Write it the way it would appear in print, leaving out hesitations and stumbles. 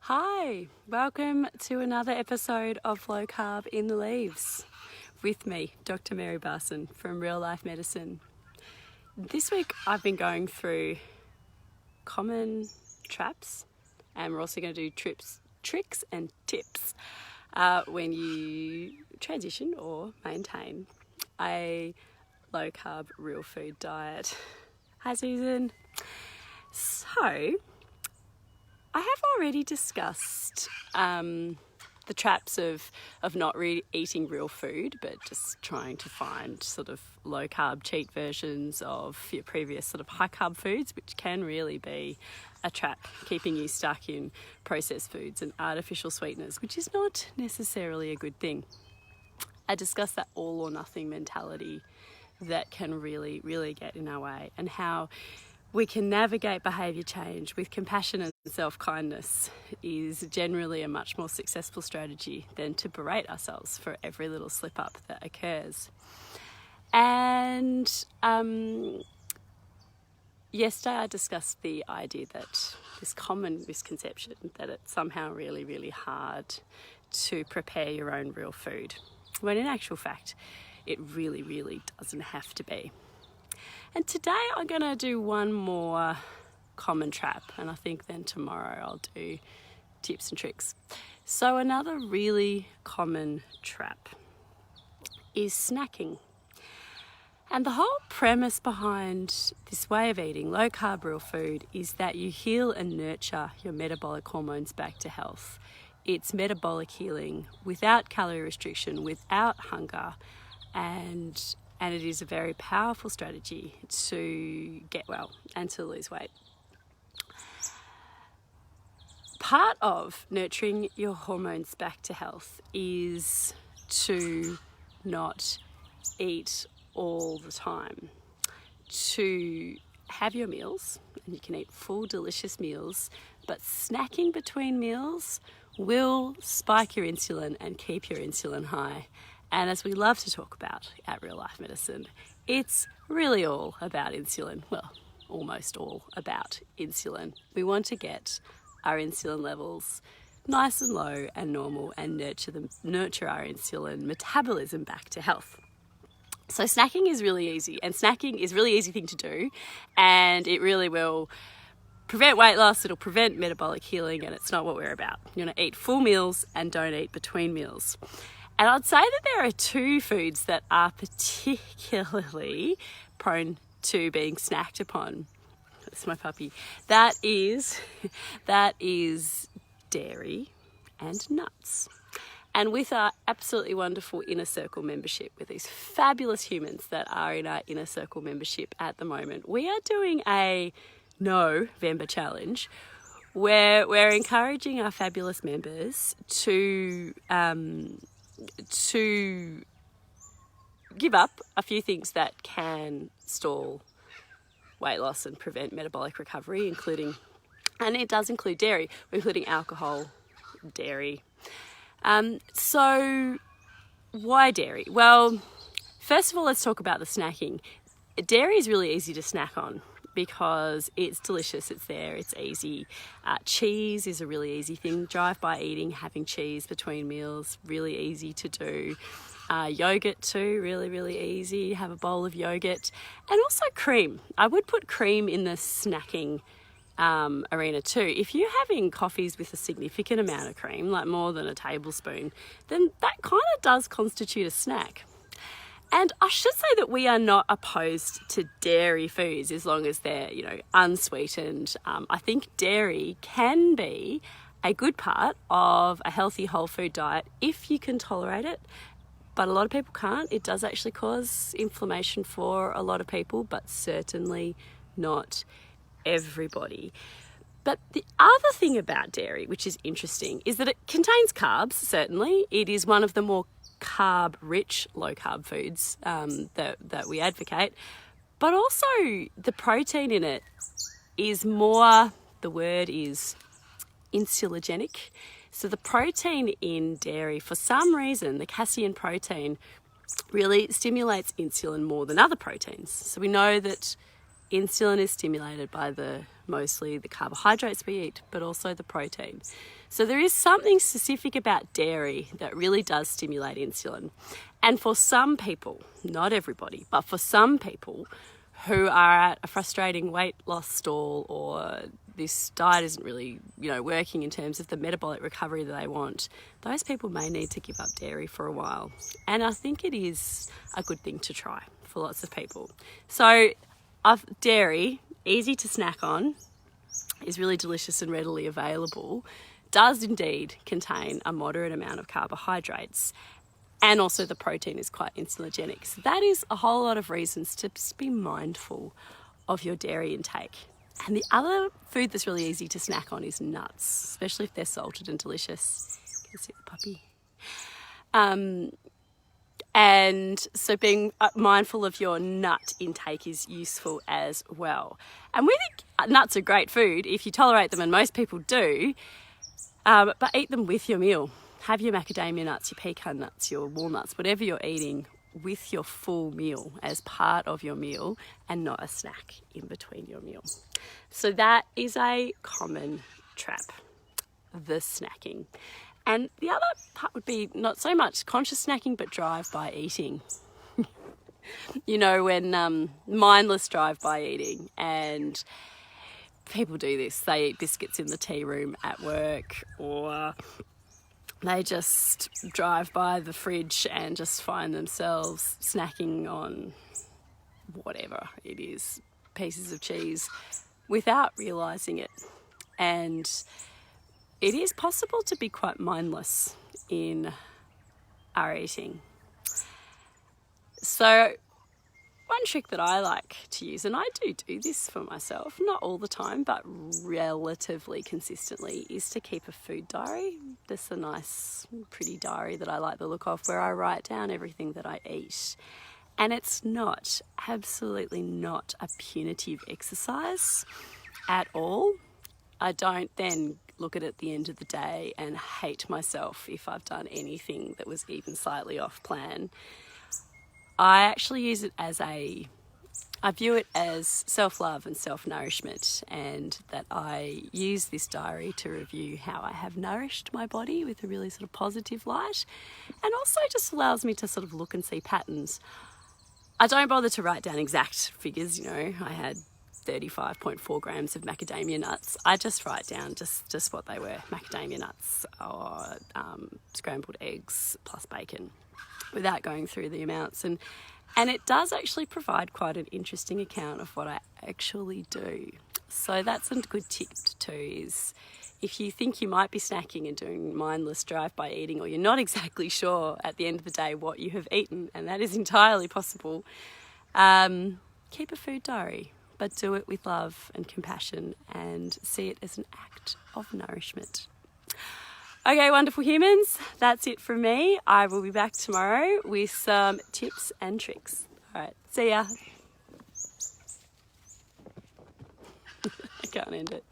Hi, welcome to another episode of Low Carb in the Leaves with me, Dr. Mary Barson from Real Life Medicine. This week I've been going through common traps, and we're also going to do tricks and tips when you transition or maintain a low carb real food diet. Hi Susan. So I have already discussed the traps of not eating real food, but just trying to find sort of low carb cheat versions of your previous sort of high carb foods, which can really be a trap, keeping you stuck in processed foods and artificial sweeteners, which is not necessarily a good thing. I discussed that all or nothing mentality that can really, really get in our way, and how we can navigate behaviour change with compassion and self-kindness is generally a much more successful strategy than to berate ourselves for every little slip-up that occurs. And yesterday I discussed the idea that this common misconception that it's somehow really, really hard to prepare your own real food, when in actual fact it really, really doesn't have to be. And today I'm going to do one more common trap, and I think then tomorrow I'll do tips and tricks. So another really common trap is snacking. And the whole premise behind this way of eating low carb real food is that you heal and nurture your metabolic hormones back to health. It's metabolic healing without calorie restriction, without hunger, and it is a very powerful strategy to get well and to lose weight. Part of nurturing your hormones back to health is to not eat all the time. To have your meals, and you can eat full, delicious meals, but snacking between meals will spike your insulin and keep your insulin high. And as we love to talk about at Real Life Medicine, it's really all about insulin. Well, almost all about insulin. We want to get our insulin levels nice and low and normal and nurture our insulin metabolism back to health. So snacking is really easy, and snacking is a really easy thing to do, and it really will prevent weight loss, it'll prevent metabolic healing, and it's not what we're about. You want to eat full meals and don't eat between meals. And I'd say that there are two foods that are particularly prone to being snacked upon. That's my puppy. That is dairy and nuts. And with our absolutely wonderful Inner Circle membership, with these fabulous humans that are in our Inner Circle membership at the moment, we are doing a November challenge where we're encouraging our fabulous members to give up a few things that can stall weight loss and prevent metabolic recovery, including, and it does include dairy, we're including alcohol, dairy. So why dairy? Well, first of all, let's talk about the snacking. Dairy is really easy to snack on because it's delicious, it's there, it's easy. Cheese is a really easy thing. Drive-by eating, having cheese between meals, really easy to do. Yogurt too, really, really easy. Have a bowl of yogurt. And also cream. I would put cream in the snacking arena too. If you're having coffees with a significant amount of cream, like more than a tablespoon, then that kind of does constitute a snack. And I should say that we are not opposed to dairy foods as long as they're, unsweetened. I think dairy can be a good part of a healthy whole food diet if you can tolerate it. But a lot of people can't. It does actually cause inflammation for a lot of people, but certainly not everybody. But the other thing about dairy, which is interesting, is that it contains carbs, certainly. It is one of the more carb-rich, low-carb foods that we advocate. But also the protein in it is more, the word is insulinogenic. So the protein in dairy, for some reason, the casein protein really stimulates insulin more than other proteins. So we know that insulin is stimulated by mostly the carbohydrates we eat, but also the protein. So there is something specific about dairy that really does stimulate insulin. And for some people, not everybody, but for some people who are at a frustrating weight loss stall, or this diet isn't really, working in terms of the metabolic recovery that they want, those people may need to give up dairy for a while. And I think it is a good thing to try for lots of people. So dairy, easy to snack on, is really delicious and readily available, does indeed contain a moderate amount of carbohydrates, and also the protein is quite insulinogenic. So that is a whole lot of reasons to just be mindful of your dairy intake. And the other food that's really easy to snack on is nuts, especially if they're salted and delicious. You can see the puppy. And so being mindful of your nut intake is useful as well. And we think nuts are great food if you tolerate them, and most people do, but eat them with your meal. Have your macadamia nuts, your pecan nuts, your walnuts, whatever you're eating, with your full meal as part of your meal, and not a snack in between your meal. So that is a common trap, the snacking. And the other part would be not so much conscious snacking, but drive-by eating. When mindless drive-by eating, and people do this. They eat biscuits in the tea room at work, or they just drive by the fridge and just find themselves snacking on whatever it is, pieces of cheese, without realising it. And it is possible to be quite mindless in our eating. So one trick that I like to use, and I do this for myself, not all the time, but relatively consistently, is to keep a food diary. Just a nice, pretty diary that I like the look of, where I write down everything that I eat. And it's absolutely not a punitive exercise at all. I don't then look at it at the end of the day and hate myself if I've done anything that was even slightly off plan. I actually use it I view it as self-love and self-nourishment, and that I use this diary to review how I have nourished my body with a really sort of positive light, and also just allows me to sort of look and see patterns. I don't bother to write down exact figures, I had 35.4 grams of macadamia nuts. I just write down just what they were, macadamia nuts or scrambled eggs plus bacon, without going through the amounts. And it does actually provide quite an interesting account of what I actually do. So that's a good tip too, is if you think you might be snacking and doing mindless drive-by eating, or you're not exactly sure at the end of the day what you have eaten, and that is entirely possible, keep a food diary, but do it with love and compassion, and see it as an act of nourishment. Okay, wonderful humans, that's it from me. I will be back tomorrow with some tips and tricks. All right, see ya. I can't end it.